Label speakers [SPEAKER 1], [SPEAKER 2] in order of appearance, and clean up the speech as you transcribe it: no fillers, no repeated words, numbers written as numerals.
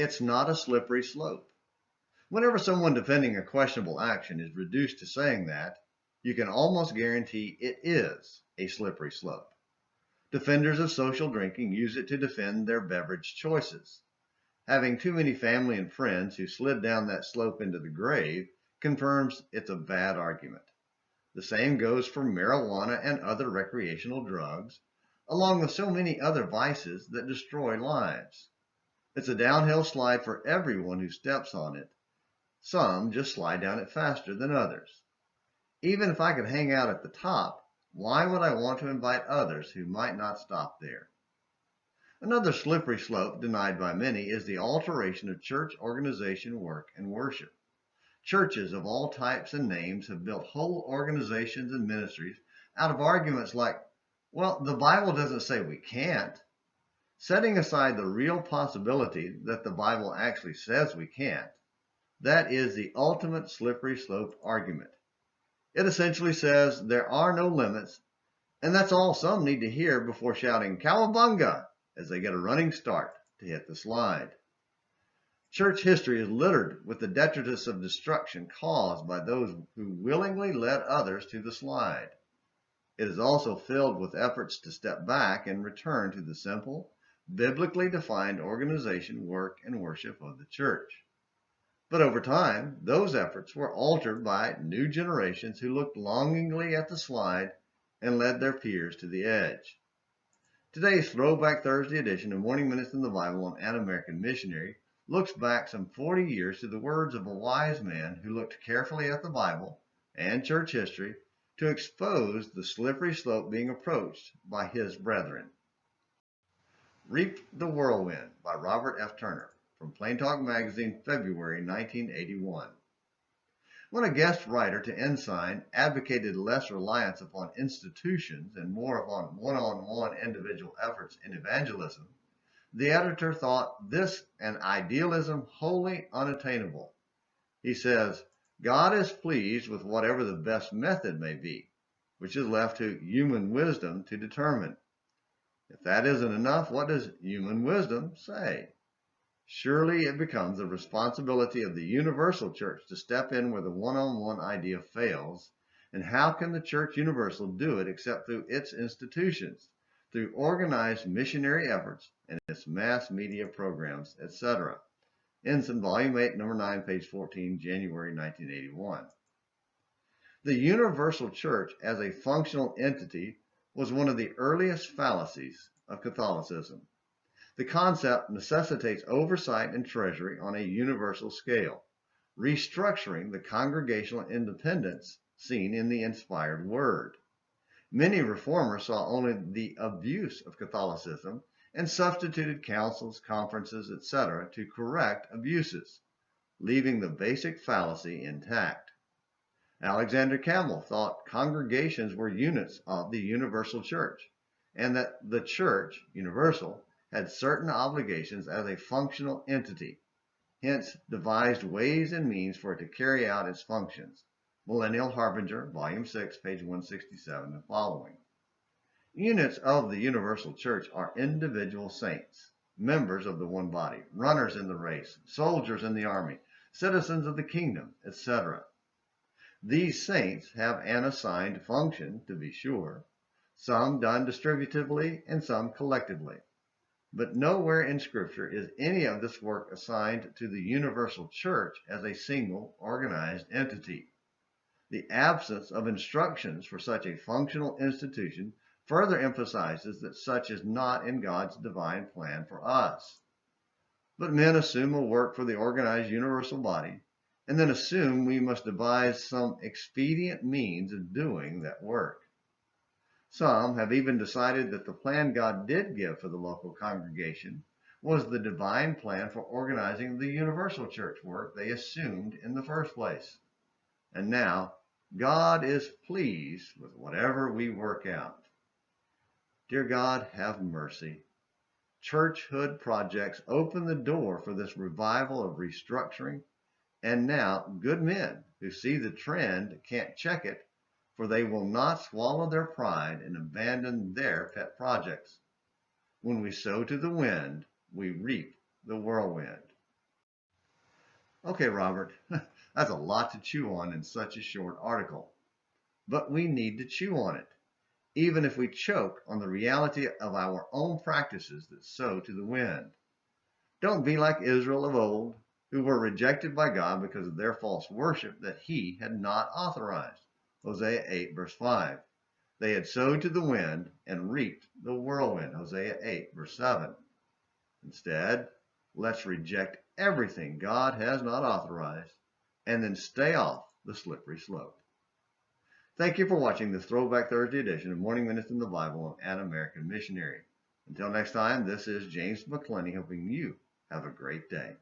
[SPEAKER 1] It's not a slippery slope. Whenever someone defending a questionable action is reduced to saying that, you can almost guarantee it is a slippery slope. Defenders of social drinking use it to defend their beverage choices. Having too many family and friends who slid down that slope into the grave confirms it's a bad argument. The same goes for marijuana and other recreational drugs, along with so many other vices that destroy lives. It's a downhill slide for everyone who steps on it. Some just slide down it faster than others. Even if I could hang out at the top, why would I want to invite others who might not stop there? Another slippery slope denied by many is the alteration of church organization, work, and worship. Churches of all types and names have built whole organizations and ministries out of arguments like, well, the Bible doesn't say we can't. Setting aside the real possibility that the Bible actually says we can't, that is the ultimate slippery slope argument. It essentially says there are no limits, and that's all some need to hear before shouting Cowabunga as they get a running start to hit the slide. Church history is littered with the detritus of destruction caused by those who willingly led others to the slide. It is also filled with efforts to step back and return to the simple, biblically defined organization, work, and worship of the church. But over time, those efforts were altered by new generations who looked longingly at the slide and led their peers to the edge. Today's Throwback Thursday edition of Morning Minutes in the Bible on An American Missionary looks back some 40 years to the words of a wise man who looked carefully at the Bible and church history to expose the slippery slope being approached by his brethren. Reap the Whirlwind by Robert F. Turner, from Plain Talk Magazine, February 1981. When a guest writer to Ensign advocated less reliance upon institutions and more upon one-on-one individual efforts in evangelism, the editor thought this an idealism wholly unattainable. He says, God is pleased with whatever the best method may be, which is left to human wisdom to determine. If that isn't enough, what does human wisdom say? Surely it becomes the responsibility of the universal church to step in where the one-on-one idea fails. And how can the church universal do it except through its institutions, through organized missionary efforts and its mass media programs, etc.? Ensign, Volume 8, Number 9, page 14, January 1981. The universal church as a functional entity was one of the earliest fallacies of Catholicism. The concept necessitates oversight and treasury on a universal scale, restructuring the congregational independence seen in the inspired word. Many reformers saw only the abuse of Catholicism and substituted councils, conferences, etc. to correct abuses, leaving the basic fallacy intact. Alexander Campbell thought congregations were units of the universal church, and that the church, universal, had certain obligations as a functional entity, hence devised ways and means for it to carry out its functions. Millennial Harbinger, Volume 6, page 167 and following. Units of the universal church are individual saints, members of the one body, runners in the race, soldiers in the army, citizens of the kingdom, etc. These saints have an assigned function, to be sure, some done distributively and some collectively. But nowhere in Scripture is any of this work assigned to the universal church as a single organized entity. The absence of instructions for such a functional institution further emphasizes that such is not in God's divine plan for us. But men assume a work for the organized universal body, and then assume we must devise some expedient means of doing that work. Some have even decided that the plan God did give for the local congregation was the divine plan for organizing the universal church work they assumed in the first place. And now, God is pleased with whatever we work out. Dear God, have mercy. Churchhood projects open the door for this revival of restructuring, and now good men who see the trend can't check it, for they will not swallow their pride and abandon their pet projects. When we sow to the wind, we reap the whirlwind. Okay, Robert, that's a lot to chew on in such a short article. But we need to chew on it, even if we choke on the reality of our own practices that sow to the wind. Don't be like Israel of old, who were rejected by God because of their false worship that he had not authorized. Hosea 8, verse 5. They had sowed to the wind and reaped the whirlwind. Hosea 8, verse 7. Instead, let's reject everything God has not authorized and then stay off the slippery slope. Thank you for watching this Throwback Thursday edition of Morning Minutes in the Bible of An American Missionary. Until next time, this is James McClenny hoping you have a great day.